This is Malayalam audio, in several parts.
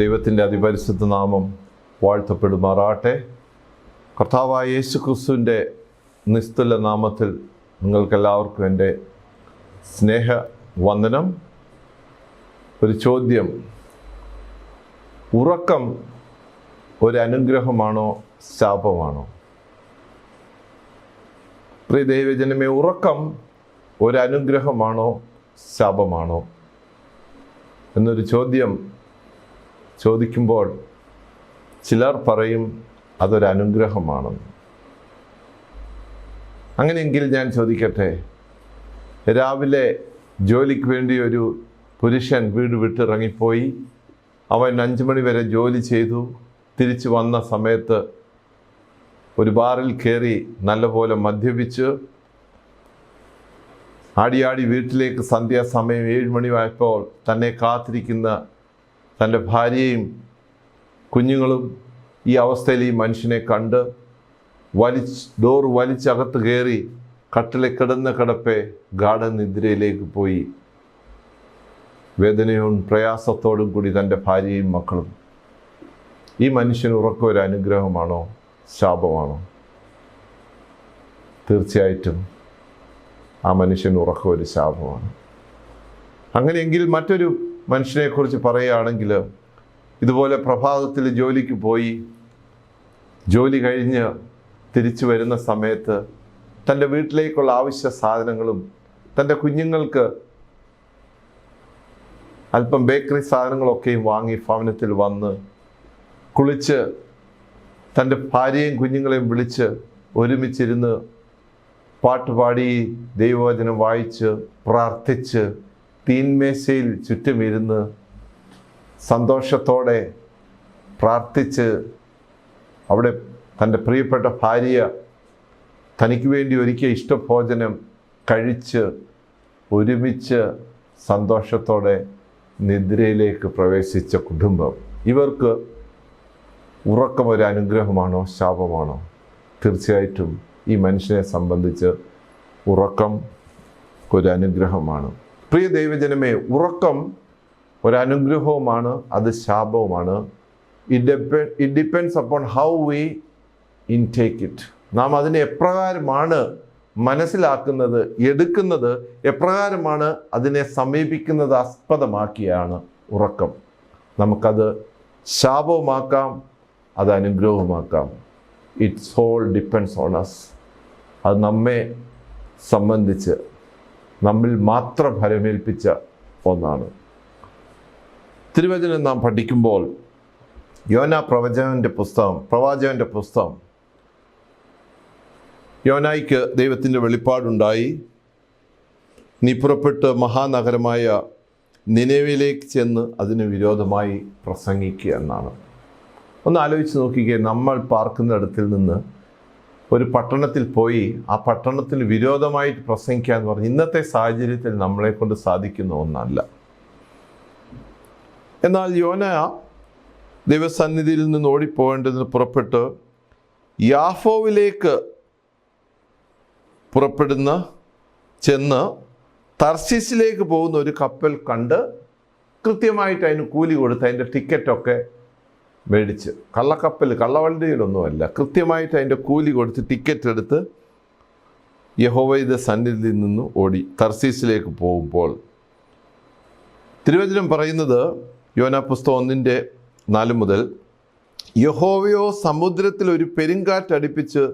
ദൈവത്തിൻ്റെ അതിപരിശുദ്ധ നാമം വാഴ്ത്തപ്പെടുമാറാട്ടെ. കർത്താവായ യേശു ക്രിസ്തുവിൻ്റെ നിസ്തുല നാമത്തിൽ നിങ്ങൾക്കെല്ലാവർക്കും എൻ്റെ സ്നേഹ വന്ദനം. ഒരു ചോദ്യം: ഉറക്കം ഒരു അനുഗ്രഹമാണോ ശാപമാണോ? പ്രിയ ദൈവജനമേ, ഉറക്കം ഒരു അനുഗ്രഹമാണോ ശാപമാണോ എന്നൊരു ചോദ്യം ചോദിക്കുമ്പോൾ ചിലർ പറയും അതൊരു അനുഗ്രഹമാണെന്ന്. അങ്ങനെയെങ്കിൽ ഞാൻ ചോദിക്കട്ടെ, രാവിലെ ജോലിക്ക് വേണ്ടി ഒരു പുരുഷൻ വീട് വിട്ടിറങ്ങിപ്പോയി. അവൻ 5 മണി വരെ ജോലി ചെയ്തു. തിരിച്ചു വന്ന സമയത്ത് ഒരു ബാറിൽ കയറി നല്ലപോലെ മദ്യപിച്ച് ആടിയാടി വീട്ടിലേക്ക് സന്ധ്യാസമയം 7 മണിയായപ്പോൾ തന്നെ കാത്തിരിക്കുന്ന തൻ്റെ ഭാര്യയും കുഞ്ഞുങ്ങളും ഈ അവസ്ഥയിൽ ഈ മനുഷ്യനെ കണ്ട് ഡോർ വലിച്ചകത്ത് കയറി കട്ടിലെ കിടന്ന കിടപ്പെ ഗാഠനിദ്രയിലേക്ക് പോയി. വേദനയും പ്രയാസത്തോടും കൂടി തൻ്റെ ഭാര്യയും മക്കളും. ഈ മനുഷ്യന് ഉറക്കം ഒരു അനുഗ്രഹമാണോ ശാപമാണോ? തീർച്ചയായിട്ടും ആ മനുഷ്യന് ഉറക്കം ഒരു ശാപമാണ്. അങ്ങനെയെങ്കിൽ മറ്റൊരു മനുഷ്യനെക്കുറിച്ച് പറയുകയാണെങ്കിൽ, ഇതുപോലെ പ്രഭാതത്തിൽ ജോലിക്ക് പോയി ജോലി കഴിഞ്ഞ് തിരിച്ചു വരുന്ന സമയത്ത് തൻ്റെ വീട്ടിലേക്കുള്ള ആവശ്യ സാധനങ്ങളും തൻ്റെ കുഞ്ഞുങ്ങൾക്ക് അല്പം ബേക്കറി സാധനങ്ങളൊക്കെയും വാങ്ങി ഭവനത്തിൽ വന്ന് കുളിച്ച് തൻ്റെ ഭാര്യയും കുഞ്ഞുങ്ങളെയും വിളിച്ച് ഒരുമിച്ചിരുന്ന് പാട്ടുപാടി ദൈവവചനം വായിച്ച് പ്രാർത്ഥിച്ച് തീന്മേശയിൽ ചുറ്റുമിരുന്ന് സന്തോഷത്തോടെ പ്രാർത്ഥിച്ച് അവിടെ തൻ്റെ പ്രിയപ്പെട്ട ഭാര്യ തനിക്ക് വേണ്ടി ഒരുക്കിയ ഇഷ്ടഭോജനം കഴിച്ച് ഒരുമിച്ച് സന്തോഷത്തോടെ നിദ്രയിലേക്ക് പ്രവേശിച്ച കുടുംബം. ഇവർക്ക് ഉറക്കം ഒരു അനുഗ്രഹമാണോ ശാപമാണോ? തീർച്ചയായിട്ടും ഈ മനുഷ്യനെ സംബന്ധിച്ച് ഉറക്കം ഒരു അനുഗ്രഹമാണ്. പ്രിയ ദൈവജനമേ, ഉറക്കം ഒരു അനുഗ്രഹവുമാണ്, അത് ശാപവുമാണ്. It depends upon how we intake it. നാം അതിനെ എപ്രകാരമാണ് മനസ്സിലാക്കുന്നത്, എടുക്കുന്നത്, എപ്രകാരമാണ് അതിനെ സമീപിക്കുന്നത് ആസ്പദമാക്കിയാണ് ഉറക്കം. നമുക്കത് ശാപവുമാക്കാം, അത് അനുഗ്രഹവുമാക്കാം. It's all depends on us. അത് നമ്മെ സംബന്ധിച്ച് നമ്മിൽ മാത്രം ഫലമേൽപ്പിച്ച ഒന്നാണ്. തിരുവചനം നാം പഠിക്കുമ്പോൾ യോന പ്രവാചകന്റെ പുസ്തകം യോനായ്ക്ക് ദൈവത്തിൻ്റെ വെളിപ്പാടുണ്ടായി. നീ പുറപ്പെട്ട് മഹാനഗരമായ നിനവയിലേക്ക് ചെന്ന് അതിന് വിരോധമായി പ്രസംഗിക്കുക എന്നാണ്. ഒന്ന് ആലോചിച്ച് നോക്കിക്കേ, നമ്മൾ പാർക്കുന്നിടത്തിൽ നിന്ന് ഒരു പട്ടണത്തിൽ പോയി ആ പട്ടണത്തിന് വിരോധമായിട്ട് പ്രസംഗിക്കുക എന്ന് പറഞ്ഞാൽ ഇന്നത്തെ സാഹചര്യത്തിൽ നമ്മളെ കൊണ്ട് സാധിക്കുന്ന ഒന്നല്ല. എന്നാൽ യോന ദൈവസന്നിധിയിൽ നിന്ന് ഓടിപ്പോകേണ്ടതിന് പുറപ്പെട്ട് യാഫോവിലേക്ക് ചെന്ന് തർശീസിലേക്ക് പോകുന്ന ഒരു കപ്പൽ കണ്ട് കൃത്യമായിട്ട് അതിന് കൂലി കൊടുത്ത് അതിൻ്റെ ടിക്കറ്റൊക്കെ മേടിച്ച്, കള്ളവണ്ടിയിലൊന്നുമല്ല, കൃത്യമായിട്ട് അതിൻ്റെ കൂലി കൊടുത്ത് ടിക്കറ്റ് എടുത്ത് യഹോവയുടെ സന്നിധിയിൽ നിന്ന് ഓടി തർശീസിലേക്ക് പോകുമ്പോൾ തിരുവചനം പറയുന്നത്, യോന പുസ്തകം 1:4 മുതൽ, യഹോവയോ സമുദ്രത്തിൽ ഒരു പെരുങ്കാറ്റടിപ്പിച്ച്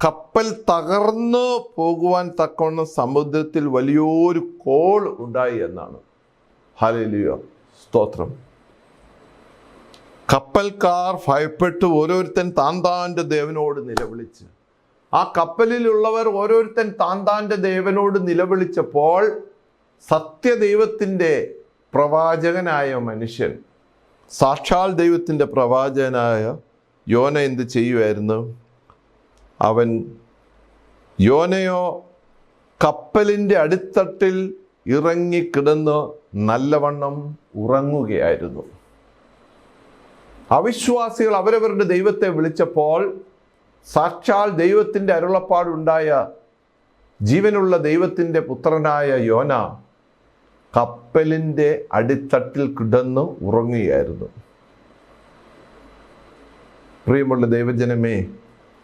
കപ്പൽ തകർന്നു പോകുവാൻ തക്കവണ്ണം സമുദ്രത്തിൽ വലിയൊരു കോൾ ഉണ്ടായി എന്നാണ്. ഹല്ലേലൂയ, സ്തോത്രം. കപ്പൽക്കാർ ഭയപ്പെട്ട് ഓരോരുത്തൻ താന്താൻ്റെ ദേവനോട് നിലവിളിച്ച്, ആ കപ്പലിലുള്ളവർ ഓരോരുത്തൻ താന്താൻ്റെ ദേവനോട് നിലവിളിച്ചപ്പോൾ സത്യദൈവത്തിൻ്റെ പ്രവാചകനായ മനുഷ്യൻ, സാക്ഷാൽ ദൈവത്തിൻ്റെ പ്രവാചകനായ യോന എന്ത് ചെയ്യുമായിരുന്നു? അവൻ യോനയോ കപ്പലിൻ്റെ അടിത്തട്ടിൽ ഇറങ്ങിക്കിടന്ന് നല്ലവണ്ണം ഉറങ്ങുകയായിരുന്നു. അവിശ്വാസികൾ അവരവരുടെ ദൈവത്തെ വിളിച്ചപ്പോൾ സാക്ഷാൽ ദൈവത്തിൻ്റെ അരുളപ്പാടുണ്ടായ ജീവനുള്ള ദൈവത്തിൻ്റെ പുത്രനായ യോന കപ്പലിൻ്റെ അടിത്തട്ടിൽ കിടന്ന് ഉറങ്ങുകയായിരുന്നു. പ്രിയമുള്ള ദൈവജനമേ,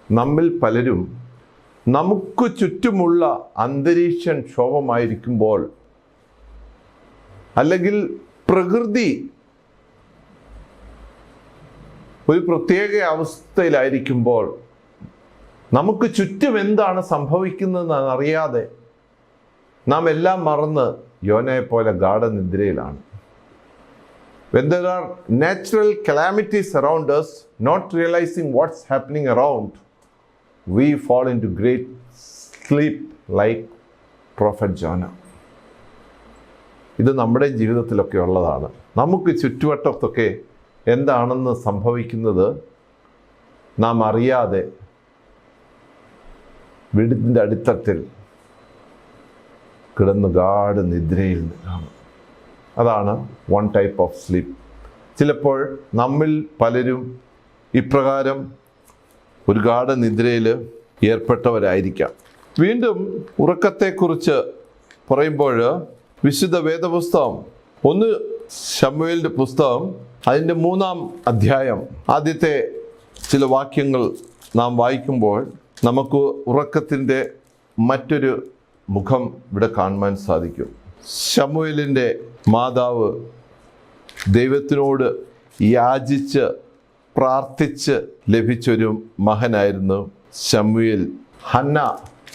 നമ്മിൽ പലരും നമുക്ക് ചുറ്റുമുള്ള അന്തരീക്ഷം ക്ഷോഭമായിരിക്കുമ്പോൾ, അല്ലെങ്കിൽ പ്രകൃതി ഒരു പ്രത്യേക അവസ്ഥയിലായിരിക്കുമ്പോൾ, നമുക്ക് ചുറ്റും എന്താണ് സംഭവിക്കുന്നതെന്ന് അറിയാതെ നാം എല്ലാം മറന്ന് യോനയെ പോലെ ഗാഢനിദ്രയിലാണ്. When there are natural calamities around us, not realizing what's happening around, we fall into great sleep like Prophet Jonah. ഇത് നമ്മുടെ ജീവിതത്തിലൊക്കെ ഉള്ളതാണ്. നമുക്ക് ചുറ്റുവട്ടത്തൊക്കെ എന്താണെന്ന് സംഭവിക്കുന്നത് നാം അറിയാതെ വീടിൻ്റെ അടിത്തട്ടിൽ കിടന്ന് ഗാഢനിദ്രയിൽ നിന്നാണ്. അതാണ് വൺ ടൈപ്പ് ഓഫ് സ്ലീപ്പ്. ചിലപ്പോൾ നമ്മിൽ പലരും ഇപ്രകാരം ഒരു ഗാഢനിദ്രയിൽ ഏർപ്പെട്ടവരായിരിക്കാം. വീണ്ടും ഉറക്കത്തെക്കുറിച്ച് പറയുമ്പോൾ വിശുദ്ധ വേദപുസ്തകം 1 ശമൂവേലിൻ്റെ പുസ്തകം അതിൻ്റെ 3-ാം അധ്യായം ആദ്യത്തെ ചില വാക്യങ്ങൾ നാം വായിക്കുമ്പോൾ നമുക്ക് ഉറക്കത്തിൻ്റെ മറ്റൊരു മുഖം ഇവിടെ കാണുവാൻ സാധിക്കും. ശമൂവേലിൻ്റെ മാതാവ് ദൈവത്തിനോട് യാചിച്ച് പ്രാർത്ഥിച്ച് ലഭിച്ചൊരു മകനായിരുന്നു ശമൂവേൽ. ഹന്ന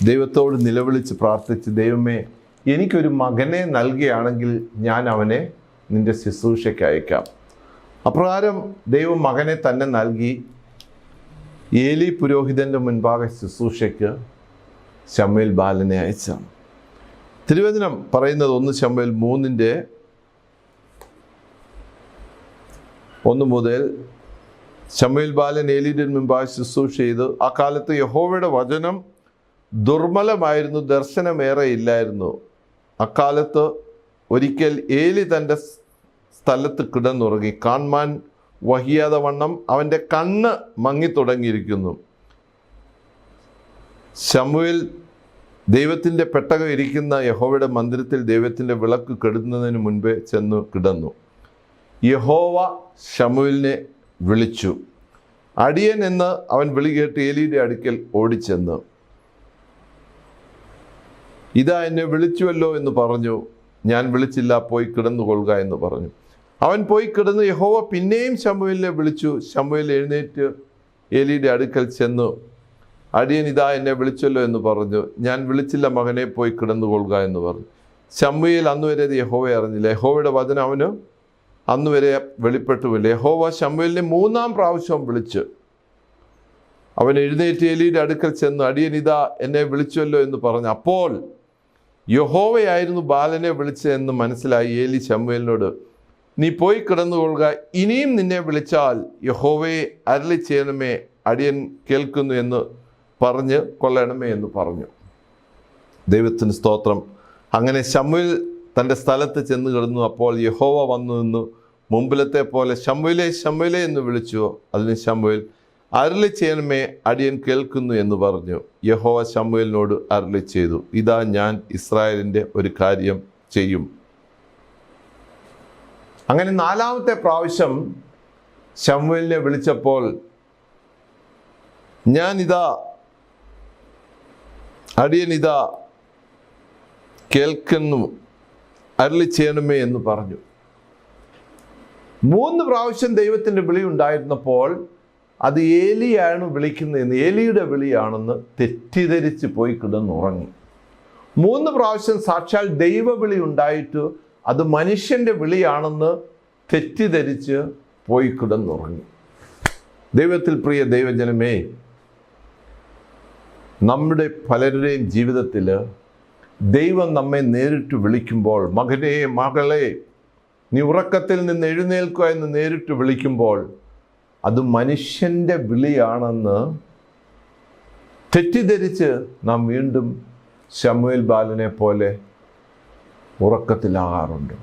ദൈവത്തോട് നിലവിളിച്ച് പ്രാർത്ഥിച്ച്, ദൈവമേ, എനിക്കൊരു മകനെ നൽകുകയാണെങ്കിൽ ഞാൻ അവനെ നിൻ്റെ ശുശ്രൂഷയ്ക്ക് അയക്കാം. അപ്രകാരം ദൈവം മകനെ തന്നെ നൽകി. ഏലി പുരോഹിതൻ്റെ മുൻപാകെ ശുശ്രൂഷയ്ക്ക് ശമൂവേൽ ബാലനെ അയച്ചാണ്. തിരുവചനം പറയുന്നത് 1 ശമൂവേൽ 3:1 മുതൽ, ശമൂവേൽ ബാലൻ ഏലിയുടെ മുൻപാകെ ശുശ്രൂഷ ചെയ്തു. ആ കാലത്ത് യഹോവയുടെ വചനം ദുർബലമായിരുന്നു, ദർശനമേറെ ഇല്ലായിരുന്നു. അക്കാലത്ത് ഒരിക്കൽ ഏലി തൻ്റെ സ്ഥലത്ത് കിടന്നുറങ്ങി. കാണുവാൻ വഹിയാതെ വണ്ണം അവൻ്റെ കണ്ണ് മങ്ങിത്തുടങ്ങിയിരിക്കുന്നു. ശമൂവേൽ ദൈവത്തിൻ്റെ പെട്ടകം ഇരിക്കുന്ന യഹോവയുടെ മന്ദിരത്തിൽ ദൈവത്തിൻ്റെ വിളക്ക് കെടുന്നതിന് മുൻപേ ചെന്ന് കിടന്നു. യഹോവ ശമൂവേലിനെ വിളിച്ചു. അടിയൻ എന്ന് അവൻ വിളി കേട്ട് ഏലിയുടെ അടുക്കൽ ഓടിച്ചെന്ന്, ഇതാ എന്നെ വിളിച്ചുവല്ലോ എന്ന് പറഞ്ഞു. ഞാൻ വിളിച്ചില്ല, പോയി കിടന്നുകൊള്ളുക എന്ന് പറഞ്ഞു. അവൻ പോയി കിടന്നു. യഹോവ പിന്നെയും ശമൂവേലിനെ വിളിച്ചു. ശമൂവേൽ എഴുന്നേറ്റ് ഏലിയുടെ അടുക്കൽ ചെന്നു, അടിയൻ ഇതാ എന്നെ വിളിച്ചല്ലോ എന്ന് പറഞ്ഞു. ഞാൻ വിളിച്ചില്ല, മകനെ, പോയി കിടന്നുകൊള്ളുക എന്ന് പറഞ്ഞു. ശമൂവേൽ അന്നുവരെ യഹോവയെ അറിഞ്ഞില്ല. യഹോവയുടെ വചനം അവന് അന്നുവരെ വെളിപ്പെട്ടുമില്ല. യഹോവ ശമൂവേലിനെ 3-ാം പ്രാവശ്യം വിളിച്ച് അവൻ എഴുന്നേറ്റ് ഏലിയുടെ അടുക്കൽ ചെന്നു, അടിയൻ ഇതാ എന്നെ വിളിച്ചല്ലോ എന്ന് പറഞ്ഞു. അപ്പോൾ യഹോവയായിരുന്നു ബാലനെ വിളിച്ചതെന്ന് മനസ്സിലായി. ഏലി ശമൂവേലിനോട്, നീ പോയി കിടന്നുകൊള്ളുക, ഇനിയും നിന്നെ വിളിച്ചാൽ യഹോവയെ അരുളി ചെയ്യണമേ, അടിയൻ കേൾക്കുന്നു എന്ന് പറഞ്ഞ് കൊള്ളണമേ എന്ന് പറഞ്ഞു. ദൈവത്തിന് സ്തോത്രം. അങ്ങനെ ശമൂവേൽ തൻ്റെ സ്ഥലത്ത് ചെന്ന് കിടന്നു. അപ്പോൾ യഹോവ വന്നു നിന്ന് മുമ്പിലത്തെ പോലെ, ശമൂവേലേ, ശമൂവേലേ എന്ന് വിളിച്ചു. അതിന് ശമൂവേൽ, അരുളി ചെയ്യണമേ, അടിയൻ കേൾക്കുന്നു എന്ന് പറഞ്ഞു. യഹോവ ശമൂവേലിനോട് അരുളി ചെയ്തു, ഇതാ ഞാൻ ഇസ്രായേലിൻ്റെ ഒരു കാര്യം ചെയ്യും. അങ്ങനെ 4-ാമത്തെ പ്രാവശ്യം ശമൂവേലിനെ വിളിച്ചപ്പോൾ, ഞാനിതാ അടിയൻ ഇതാ കേൾക്കുന്നു, അരുളി ചെയ്യണമേ എന്ന് പറഞ്ഞു. 3 പ്രാവശ്യം ദൈവത്തിൻ്റെ വിളി ഉണ്ടായിരുന്നപ്പോൾ അത് ഏലിയാണ് വിളിക്കുന്നതെന്ന്, ഏലിയുടെ വിളിയാണെന്ന് തെറ്റിദ്ധരിച്ച് പോയി കിടന്നുറങ്ങി. 3 പ്രാവശ്യം സാക്ഷാൽ ദൈവവിളി ഉണ്ടായിട്ട് അത് മനുഷ്യൻ്റെ വിളിയാണെന്ന് തെറ്റിദ്ധരിച്ച് പോയി കിടന്നുറങ്ങി. ദൈവത്തിൽ പ്രിയ ദൈവജനമേ, നമ്മുടെ പലരുടെയും ജീവിതത്തിൽ ദൈവം നമ്മെ നേരിട്ട് വിളിക്കുമ്പോൾ, മകനെ, മകളെ, നീ ഉറക്കത്തിൽ നിന്ന് എഴുന്നേൽക്കുക എന്ന് നേരിട്ട് വിളിക്കുമ്പോൾ അത് മനുഷ്യൻ്റെ വിളിയാണെന്ന് തെറ്റിദ്ധരിച്ച് നാം വീണ്ടും ശമൂവേൽ ബാലനെ പോലെ ഉറക്കത്തിലാകാറുണ്ട്.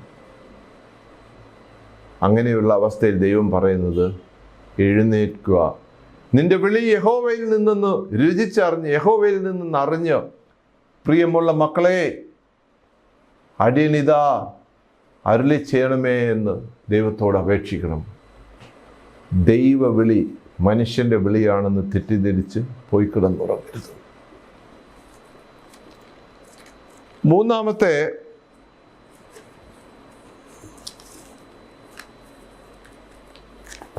അങ്ങനെയുള്ള അവസ്ഥയിൽ ദൈവം പറയുന്നത്, എഴുന്നേൽക്കുക, നിന്റെ വിളി യഹോവയിൽ നിന്നെന്ന് രുചിച്ചറിഞ്ഞ്, യഹോവയിൽ നിന്നെന്ന് അറിഞ്ഞ്, പ്രിയമുള്ള മക്കളെ, അടിയനിതാ അരുളി ചെയ്യണമേ എന്ന് ദൈവത്തോട് അപേക്ഷിക്കണം. ദൈവവിളി മനുഷ്യൻ്റെ വിളിയാണെന്ന് തെറ്റിദ്ധരിച്ച് പോയി കിടന്നുറങ്ങരുത്. മൂന്നാമത്തെ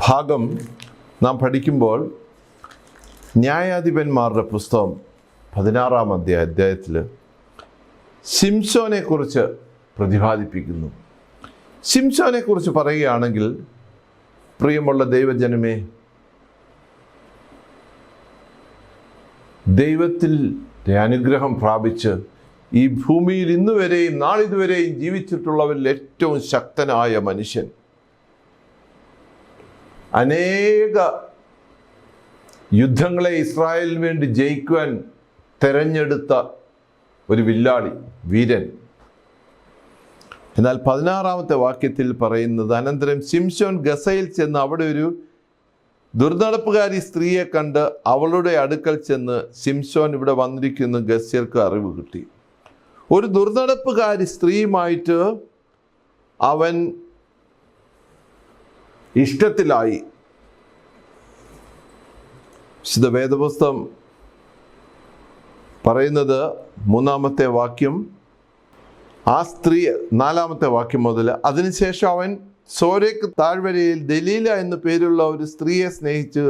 ഭാഗം നാം പഠിക്കുമ്പോൾ ന്യായാധിപന്മാരുടെ പുസ്തകം 16-ാം അധ്യായത്തിൽ ശിംശോനെക്കുറിച്ച് പ്രതിപാദിപ്പിക്കുന്നു. ശിംശോനെക്കുറിച്ച് പറയുകയാണെങ്കിൽ, പ്രിയമുള്ള ദൈവജനമേ, ദൈവത്തിൻ്റെ അനുഗ്രഹം പ്രാപിച്ച് ഈ ഭൂമിയിൽ ഇന്നുവരെയും നാളിതുവരെയും ജീവിച്ചിട്ടുള്ളവരിൽ ഏറ്റവും ശക്തനായ മനുഷ്യൻ, അനേക യുദ്ധങ്ങളെ ഇസ്രായേലിന് വേണ്ടി ജയിക്കുവാൻ തെരഞ്ഞെടുത്ത ഒരു വില്ലാളി, വീരൻ. എന്നാൽ 16-ാമത്തെ വാക്യത്തിൽ പറയുന്നത്, അനന്തരം ശിംശോൻ ഗസയിൽ ചെന്ന് അവിടെ ഒരു ദുർനടപ്പുകാരി സ്ത്രീയെ കണ്ട് അവളുടെ അടുക്കൽ ചെന്ന്, ശിംശോൻ ഇവിടെ വന്നിരിക്കുന്ന ഗസ്യർക്ക് അറിവ് കിട്ടി. ഒരു ദുർനടപ്പുകാരി സ്ത്രീയുമായിട്ട് അവൻ ഇഷ്ടത്തിലായി. വിശുദ്ധ വേദപുസ്തകം പറയുന്നത് 3-ാമത്തെ വാക്യം, ആ സ്ത്രീ 4-ാമത്തെ വാക്യം മുതൽ, അതിനുശേഷം അവൻ സോരേക്ക് താഴ്വരയിൽ ദലീല എന്നു പേരുള്ള ഒരു സ്ത്രീയെ സ്നേഹിച്ച്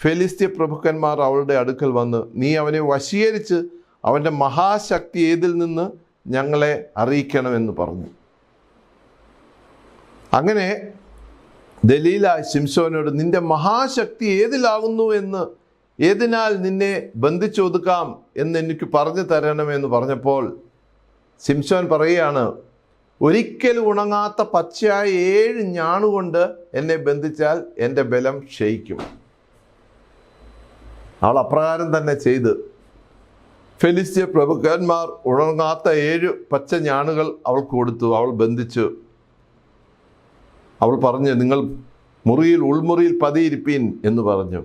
ഫെലിസ്ത്യ പ്രഭുക്കന്മാർ അവളുടെ അടുക്കൽ വന്ന്, നീ അവനെ വശീകരിച്ച് അവൻ്റെ മഹാശക്തി ഏതിൽ നിന്ന് ഞങ്ങളെ അറിയിക്കണമെന്ന് പറഞ്ഞു. അങ്ങനെ ദലീല ശിംശോനോട്, നിന്റെ മഹാശക്തി ഏതിലാകുന്നു എന്ന്, ഏതിനാൽ നിന്നെ ബന്ധിച്ചൊതുക്കാം എന്ന് എനിക്ക് പറഞ്ഞു തരണമെന്ന് പറഞ്ഞപ്പോൾ ശിംശോൻ പറയുകയാണ്, ഒരിക്കലും ഉണങ്ങാത്ത പച്ചയായ 7 ഞാണുകൊണ്ട് എന്നെ ബന്ധിച്ചാൽ എൻ്റെ ബലം ക്ഷയിക്കും. അവൾ അപ്രകാരം തന്നെ ചെയ്ത് ഫെലിസ്ത്യ പ്രഭുക്കന്മാർ ഉണങ്ങാത്ത 7 പച്ച ഞാണുകൾ അവൾക്ക് കൊടുത്തു. അവൾ ബന്ധിച്ചു. അവൾ പറഞ്ഞു, നിങ്ങൾ മുറിയിൽ ഉൾമുറിയിൽ പതിയിരിപ്പീൻ എന്ന് പറഞ്ഞു.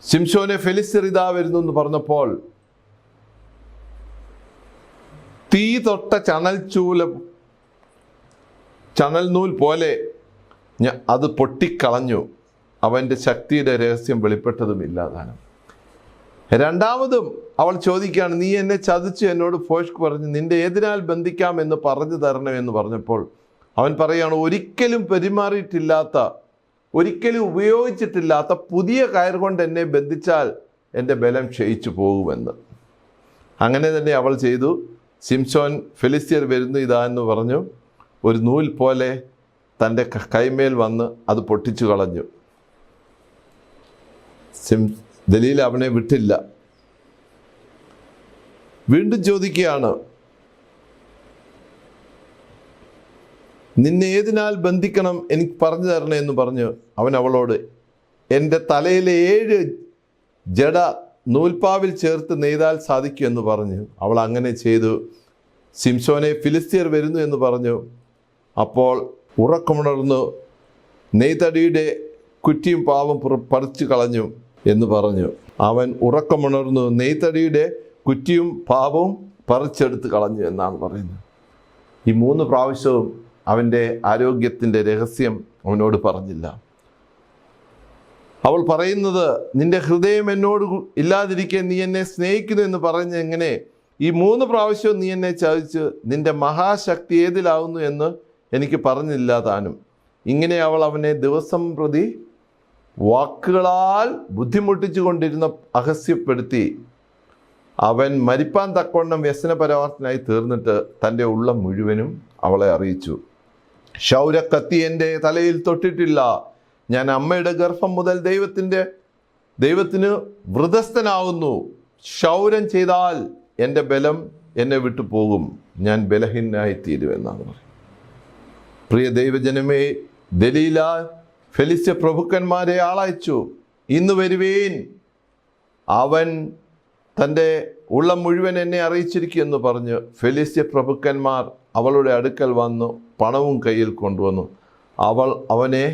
ശിംശോനെ ഫെലിസ്ത്യർ ഇതാ വരുന്നു എന്ന് പറഞ്ഞപ്പോൾ തീ തൊട്ട ചണൽ നൂൽ പോലെ അത് പൊട്ടിക്കളഞ്ഞു. അവൻ്റെ ശക്തിയുടെ രഹസ്യം വെളിപ്പെട്ടതുമില്ലാതാണ്. രണ്ടാമതും അവൾ ചോദിക്കുകയാണ്, നീ എന്നെ ചതിച്ചു എന്നോട് ഭോഷ്ക് പറഞ്ഞു, നിന്റെ ഏതിനാൽ ബന്ധിക്കാം എന്ന് പറഞ്ഞു തരണമെന്ന് പറഞ്ഞപ്പോൾ അവൻ പറയുകയാണ്, ഒരിക്കലും പെരുമാറിയിട്ടില്ലാത്ത, ഒരിക്കലും ഉപയോഗിച്ചിട്ടില്ലാത്ത പുതിയ കയർ കൊണ്ട് എന്നെ ബന്ധിച്ചാൽ എൻ്റെ ബലം ക്ഷയിച്ചു പോകുമെന്ന്. അങ്ങനെ തന്നെ അവൾ ചെയ്തു. ശിംശോൻ ഫെലിസ്ത്യർ വരുന്നു ഇതാ എന്ന് പറഞ്ഞു ഒരു നൂൽ പോലെ തൻ്റെ കൈമേൽ വന്ന് അത് പൊട്ടിച്ചു കളഞ്ഞു. ദലീല അവനെ വിട്ടില്ല. വീണ്ടും ചോദിക്കുകയാണ്, നിന്നെ ഏതിനാൽ ബന്ധിക്കണം എനിക്ക് പറഞ്ഞു തരണേ എന്ന് പറഞ്ഞു അവൻ അവളോട്, എൻ്റെ തലയിലെ 7 ജട നൂൽപ്പാവിൽ ചേർത്ത് നെയ്താൽ സാധിക്കും എന്ന് പറഞ്ഞു. അവൾ അങ്ങനെ ചെയ്തു. ശിംശോനെ ഫിലിസ്ത്യർ വരുന്നു എന്ന് പറഞ്ഞു. അപ്പോൾ ഉറക്കമുണർന്നു നെയ്തടിയുടെ കുറ്റിയും പാവും പറിച്ചു കളഞ്ഞു എന്ന് പറഞ്ഞു. അവൻ ഉറക്കമുണർന്നു നെയ്തടിയുടെ കുറ്റിയും പാവും പറിച്ചെടുത്ത് കളഞ്ഞു എന്നാണ് പറയുന്നത്. ഈ 3 പ്രാവശ്യവും അവൻ്റെ ആരോഗ്യത്തിൻ്റെ രഹസ്യം അവനോട് പറഞ്ഞില്ല. അവൾ പറയുന്നത്, നിന്റെ ഹൃദയം എന്നോട് ഇല്ലാതിരിക്കെ നീ എന്നെ സ്നേഹിക്കുന്നു എന്ന് പറഞ്ഞ് എങ്ങനെ ഈ 3 പ്രാവശ്യവും നീ എന്നെ ചതിച്ച് നിന്റെ മഹാശക്തി ഏതിലാവുന്നു എന്ന് എനിക്ക് പറഞ്ഞില്ല താനും. ഇങ്ങനെ അവൾ അവനെ ദിവസം പ്രതി വാക്കുകളാൽ ബുദ്ധിമുട്ടിച്ചു കൊണ്ടിരുന്ന അഹസ്യപ്പെടുത്തി അവൻ മരിപ്പാൻ തക്കവണ്ണം വ്യസനപരവർത്തനായി തീർന്നിട്ട് തൻ്റെ ഉള്ളം മുഴുവനും അവളെ അറിയിച്ചു. ക്ഷൗരക്കത്തി എൻ്റെ തലയിൽ തൊട്ടിട്ടില്ല. ഞാൻ അമ്മയുടെ ഗർഭം മുതൽ ദൈവത്തിന് വൃതസ്ഥനാവുന്നു. ക്ഷൗരം ചെയ്താൽ എൻ്റെ ബലം എന്നെ വിട്ടു പോകും, ഞാൻ ബലഹീനായി തീരുമെന്നാണ് പറയുന്നത്. പ്രിയ ദൈവജനമേ, ദലീല ഫെലിസ്ത്യ പ്രഭുക്കന്മാരെ ആളയച്ചു, ഇന്ന് വരുവേൻ, അവൻ തൻ്റെ ഉള്ളം മുഴുവൻ എന്നെ അറിയിച്ചിരിക്കുമെന്ന് പറഞ്ഞ് ഫെലിസ്ത്യ പ്രഭുക്കന്മാർ അവളുടെ അടുക്കൽ വന്നു പണവും കയ്യിൽ കൊണ്ടുവന്നു. അവൾ അവനെ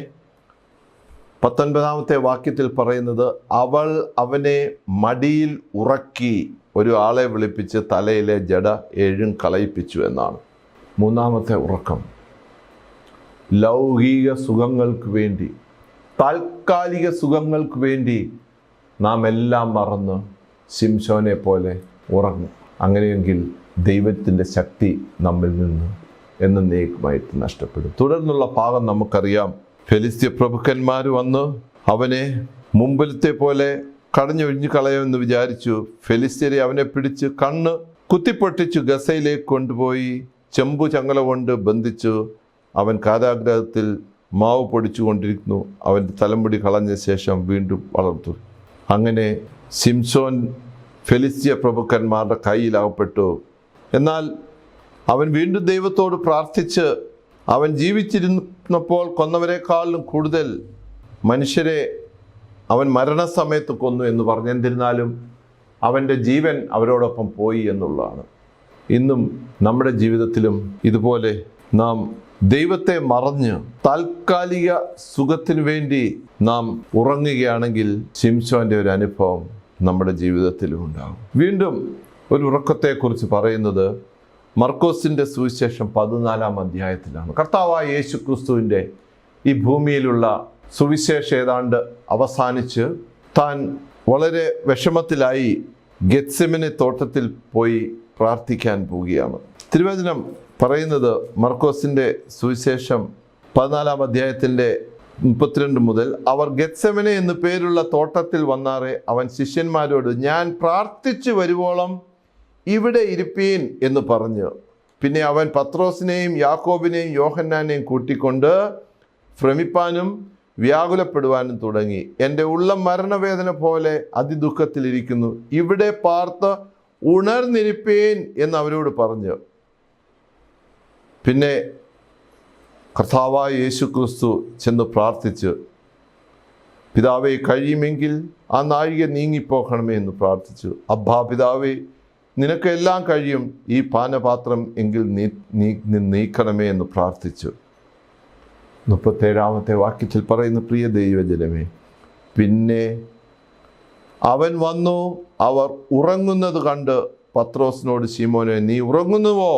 19-ാമത്തെ വാക്യത്തിൽ പറയുന്നത്, അവൾ അവനെ മടിയിൽ ഉറക്കി ഒരു ആളെ വിളിപ്പിച്ച് തലയിലെ ജട 7 കളയിപ്പിച്ചു എന്നാണ്. 3-ാമത്തെ ഉറക്കം ലൗകിക സുഖങ്ങൾക്ക് വേണ്ടി താൽക്കാലിക സുഖങ്ങൾക്ക് വേണ്ടി നാം എല്ലാം മറന്ന് ശിംശോനെ പോലെ ഉറങ്ങും. അങ്ങനെയെങ്കിൽ ദൈവത്തിൻ്റെ ശക്തി നമ്മിൽ നിന്ന് എന്നേക്കുമായിട്ട് നഷ്ടപ്പെടും. തുടർന്നുള്ള ഭാഗം നമുക്കറിയാം. ഫെലിസ്ത്യ പ്രഭുക്കന്മാർ വന്ന് അവനെ മുമ്പിലത്തെ പോലെ കടഞ്ഞൊഴിഞ്ഞു കളയുമെന്ന് വിചാരിച്ചു. ഫെലിസ്ത്യരെ അവനെ പിടിച്ച് കണ്ണ് കുത്തിപ്പൊട്ടിച്ചു ഗസയിലേക്ക് കൊണ്ടുപോയി ചെമ്പു ചങ്ങല കൊണ്ട് ബന്ധിച്ചു. അവൻ കാരാഗ്രഹത്തിൽ മാവ് പൊടിച്ചു കൊണ്ടിരിക്കുന്നു. അവൻ്റെ തലമുടി കളഞ്ഞ ശേഷം വീണ്ടും വളർത്തു. അങ്ങനെ ശിംശോൻ ഫെലിസ്ത്യ പ്രഭുക്കന്മാരുടെ കയ്യിലകപ്പെട്ടു. എന്നാൽ അവൻ വീണ്ടും ദൈവത്തോട് പ്രാർത്ഥിച്ച് അവൻ ജീവിച്ചിരുന്നപ്പോൾ കൊന്നവരെക്കാളും കൂടുതൽ മനുഷ്യരെ അവൻ മരണസമയത്ത് കൊന്നു എന്ന് പറഞ്ഞു. എന്നിരുന്നാലും അവൻ്റെ ജീവൻ അവരോടൊപ്പം പോയി എന്നുള്ളതാണ്. ഇന്നും നമ്മുടെ ജീവിതത്തിലും ഇതുപോലെ നാം ദൈവത്തെ മറഞ്ഞ് താൽക്കാലിക സുഖത്തിനു വേണ്ടി നാം ഉറങ്ങുകയാണെങ്കിൽ ശിംശോന്റെ ഒരു അനുഭവം നമ്മുടെ ജീവിതത്തിലും ഉണ്ടാകും. വീണ്ടും ഒരു ഉറക്കത്തെക്കുറിച്ച് പറയുന്നത് മർക്കോസിൻ്റെ സുവിശേഷം 14-ാം അധ്യായത്തിലാണ്. കർത്താവായ യേശു ക്രിസ്തുവിൻ്റെ ഈ ഭൂമിയിലുള്ള സുവിശേഷം ഏതാണ്ട് അവസാനിച്ച് താൻ വളരെ വിഷമത്തിലായി ഗെത്സെമനെ തോട്ടത്തിൽ പോയി പ്രാർത്ഥിക്കാൻ പോവുകയാണ്. തിരുവചനം പറയുന്നത് മർക്കോസിൻ്റെ സുവിശേഷം 14-ാം അധ്യായത്തിൻ്റെ 32 മുതൽ, അവർ ഗെത്സെമനെ എന്ന് പേരുള്ള തോട്ടത്തിൽ വന്നാറെ അവൻ ശിഷ്യന്മാരോട്, ഞാൻ പ്രാർത്ഥിച്ചു വരുവോളം ഇവിടെ ഇരിപ്പീൻ എന്ന് പറഞ്ഞു. പിന്നെ അവൻ പത്രോസിനെയും യാക്കോബിനെയും യോഹന്നാനെയും കൂട്ടിക്കൊണ്ട് ഭ്രമിപ്പാനും വ്യാകുലപ്പെടുവാനും തുടങ്ങി. എൻ്റെ ഉള്ളം മരണവേദന പോലെ അതിദുഃഖത്തിലിരിക്കുന്നു, ഇവിടെ പാർത്ത് ഉണർന്നിരിപ്പീൻ എന്ന് അവരോട് പറഞ്ഞു. പിന്നെ കർത്താവായ യേശു ക്രിസ്തു ചെന്ന് പ്രാർത്ഥിച്ച്, പിതാവേ കഴിയുമെങ്കിൽ ആ നാഴിക നീങ്ങിപ്പോകണമേ എന്ന് പ്രാർത്ഥിച്ചു. അബ്ബാ പിതാവേ നിനക്ക് എല്ലാം കഴിയും, ഈ പാനപാത്രം എങ്കിൽ നീക്കണമേ എന്ന് പ്രാർത്ഥിച്ചു. 37-ാമത്തെ വാക്യത്തിൽ പറയുന്ന, പ്രിയ ദൈവജനമേ, പിന്നെ അവൻ വന്നു അവർ ഉറങ്ങുന്നത് കണ്ട് പത്രോസിനോട്, ശീമോനെ നീ ഉറങ്ങുന്നുവോ?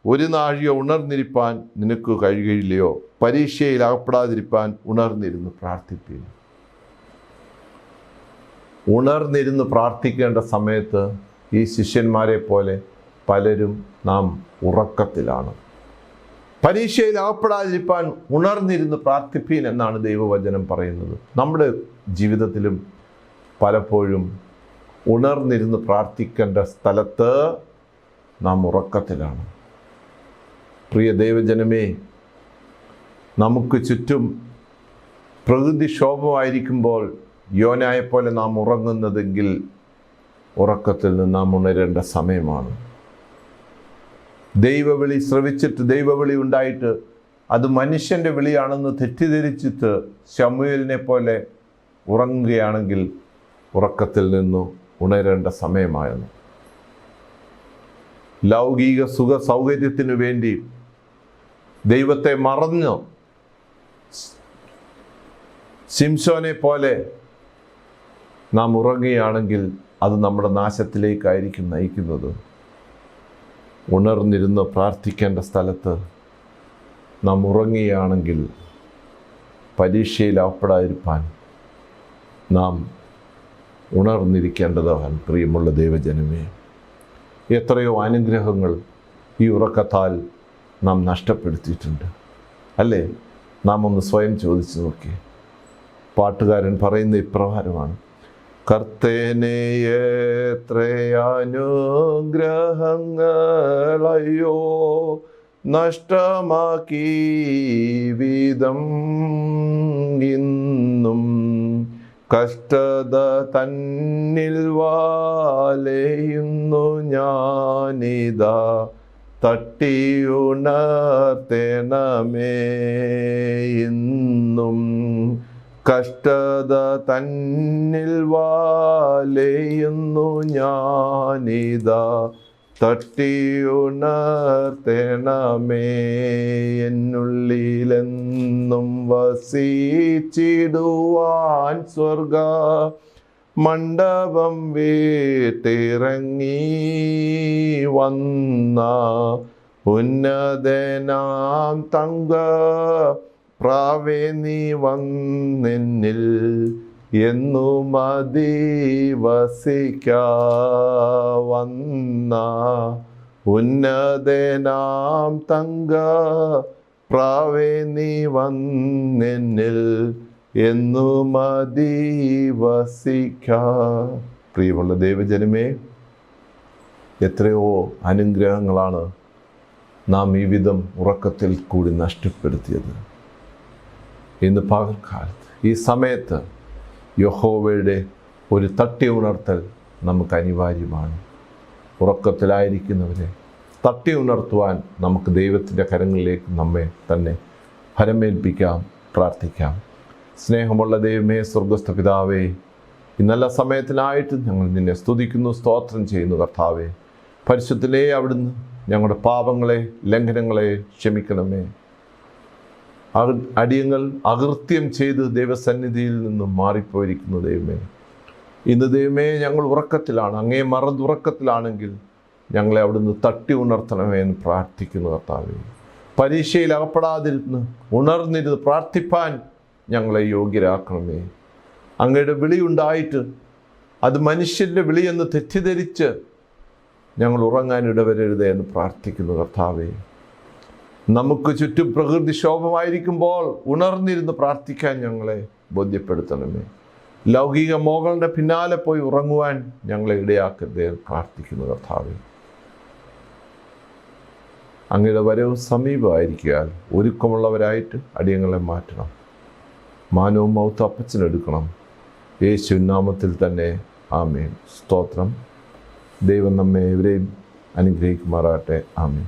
ഒരു നാഴിക ഉണർന്നിരിപ്പാൻ നിനക്ക് കഴിയുകയില്ലയോ? പരീക്ഷയിൽ അകപ്പെടാതിരിപ്പാൻ ഉണർന്നിരുന്ന് പ്രാർത്ഥിപ്പീൻ. ഉണർന്നിരുന്ന് പ്രാർത്ഥിക്കേണ്ട സമയത്ത് ഈ ശിഷ്യന്മാരെ പോലെ പലരും നാം ഉറക്കത്തിലാണ്. പരീക്ഷയിൽ അകപ്പെടാതിരിപ്പാൻ ഉണർന്നിരുന്ന് പ്രാർത്ഥിപ്പീൻ എന്നാണ് ദൈവവചനം പറയുന്നത്. നമ്മുടെ ജീവിതത്തിലും പലപ്പോഴും ഉണർന്നിരുന്ന് പ്രാർത്ഥിക്കേണ്ട സ്ഥലത്ത് നാം ഉറക്കത്തിലാണ്. പ്രിയ ദൈവജനമേ, നമുക്ക് ചുറ്റും പ്രകൃതിക്ഷോഭമായിരിക്കുമ്പോൾ യോനായെപ്പോലെ നാം ഉറങ്ങുന്നതെങ്കിൽ ഉറക്കത്തിൽ നിന്ന് നാം ഉണരേണ്ട സമയമാണ്. ദൈവവിളി ശ്രവിച്ചിട്ട് ദൈവവിളി ഉണ്ടായിട്ട് അത് മനുഷ്യൻ്റെ വിളിയാണെന്ന് തെറ്റിദ്ധരിച്ചിട്ട് ശമൂവേലിനെ പോലെ ഉറങ്ങുകയാണെങ്കിൽ ഉറക്കത്തിൽ നിന്ന് ഉണരേണ്ട സമയമായിരുന്നു. ലൗകിക സുഖ സൗകര്യത്തിനു വേണ്ടി ദൈവത്തെ മറന്ന് ശിംശോനെ പോലെ നാം ഉറങ്ങുകയാണെങ്കിൽ അത് നമ്മുടെ നാശത്തിലേക്കായിരിക്കും നയിക്കുന്നത്. ഉണർന്നിരുന്ന് പ്രാർത്ഥിക്കേണ്ട സ്ഥലത്ത് നാം ഉറങ്ങുകയാണെങ്കിൽ പരീക്ഷയിൽ അകപ്പെടാതിരിപ്പാൻ നാം ഉണർന്നിരിക്കേണ്ടതാണ്. പ്രിയമുള്ള ദൈവജനമേ, എത്രയോ അനുഗ്രഹങ്ങൾ ഈ ഉറക്കത്താൽ നാം നഷ്ടപ്പെടുത്തിയിട്ടുണ്ട്, അല്ലേ? നാം ഒന്ന് സ്വയം ചോദിച്ചു നോക്കി. പാട്ടുകാരൻ പറയുന്ന ഇപ്രകാരമാണ്, കർത്തേനെ എത്രയാനുഗ്രഹങ്ങളയ്യോ നഷ്ടമാക്കി വിധം ഇന്നും കഷ്ടത തന്നിൽ വാലയുന്നു ഞാനിതാ തട്ടിയുണർത്തേണമേ ഇന്നും കഷ്ടത തന്നിൽ വാലയുന്നു ഞാനിതാ തട്ടിയുണർത്തേണമേ എന്നുള്ളിലെന്നും വസിച്ചിടുവാൻ സ്വർഗ മണ്ഡപം വീട്ടിറങ്ങി വന്ന ഉന്നതനാം തങ്ക പ്രാവേ നീ വന്നെന്നിൽ എന്നു വന്ന ഉന്നതനാം തങ്ക പ്രാവേ നീ വന്നെന്നിൽ എന്നു പ്രിയമുള്ള ദൈവജനമേ, എത്രയോ അനുഗ്രഹങ്ങളാണ് നാം ഈ വിധം ഉറക്കത്തിൽ കൂടി നഷ്ടപ്പെടുത്തിയത്. ഇന്ന് പകൽക്കാലത്ത് ഈ സമയത്ത് യഹോവയുടെ ഒരു തട്ടി ഉണർത്തൽ നമുക്ക് അനിവാര്യമാണ്. ഉറക്കത്തിലായിരിക്കുന്നവരെ തട്ടി ഉണർത്തുവാൻ നമുക്ക് ദൈവത്തിൻ്റെ കരങ്ങളിലേക്ക് നമ്മെ തന്നെ ഫലമേൽപ്പിക്കാം, പ്രാർത്ഥിക്കാം. സ്നേഹമുള്ള ദൈവമേ, സ്വർഗസ്ഥ പിതാവേ, ഈ നല്ല സമയത്തിനായിട്ട് ഞങ്ങൾ നിന്നെ സ്തുതിക്കുന്നു, സ്തോത്രം ചെയ്യുന്നു. കർത്താവേ, പരിശുദ്ധത്തിലേ അവിടുന്ന് ഞങ്ങളുടെ പാപങ്ങളെ, ലംഘനങ്ങളെ ക്ഷമിക്കണമേ. അടിയങ്ങൾ അകൃത്യം ചെയ്ത് ദൈവസന്നിധിയിൽ നിന്നും മാറിപ്പോയിരിക്കുന്നു ദൈവമേ. ഇന്ന് ദൈവമേ, ഞങ്ങൾ ഉറക്കത്തിലാണ്, അങ്ങേ മറന്നുറക്കത്തിലാണെങ്കിൽ ഞങ്ങളെ അവിടുന്ന് തട്ടി ഉണർത്തണമേ എന്ന് പ്രാർത്ഥിക്കുന്നു. കർത്താവേ, പരീക്ഷയിൽ അകപ്പെടാതിരുന്ന് ഉണർന്നിരുന്ന് പ്രാർത്ഥിപ്പാൻ ഞങ്ങളെ യോഗ്യരാക്കണമേ. അങ്ങയുടെ വിളിയുണ്ടായിട്ട് അത് മനുഷ്യൻ്റെ വിളിയെന്ന് തെറ്റിദ്ധരിച്ച് ഞങ്ങൾ ഉറങ്ങാൻ ഇടവരരുതേ എന്ന് പ്രാർത്ഥിക്കുന്നു. കർത്താവേ, നമുക്ക് ചുറ്റും പ്രകൃതിക്ഷോഭമായിരിക്കുമ്പോൾ ഉണർന്നിരുന്ന് പ്രാർത്ഥിക്കാൻ ഞങ്ങളെ ബോധ്യപ്പെടുത്തണമേ. ലൗകിക മോഹങ്ങളുടെ പിന്നാലെ പോയി ഉറങ്ങുവാൻ ഞങ്ങളെ ഇടയാക്കരുതേ പ്രാർത്ഥിക്കുന്നു. കർത്താവേ, അങ്ങയുടെ വരവ് സമീപമായിരിക്കാൻ ഒരുക്കമുള്ളവരായിട്ട് അടിയങ്ങളെ മാറ്റണം. മാനവും മൗത്തും അപ്പച്ചനെടുക്കണം. യേശുവിൻ നാമത്തിൽ തന്നെ ആമേൻ. സ്തോത്രം. ദൈവം നമ്മെ ഇവരെയും അനുഗ്രഹിക്കുമാറാകട്ടെ. ആമേൻ.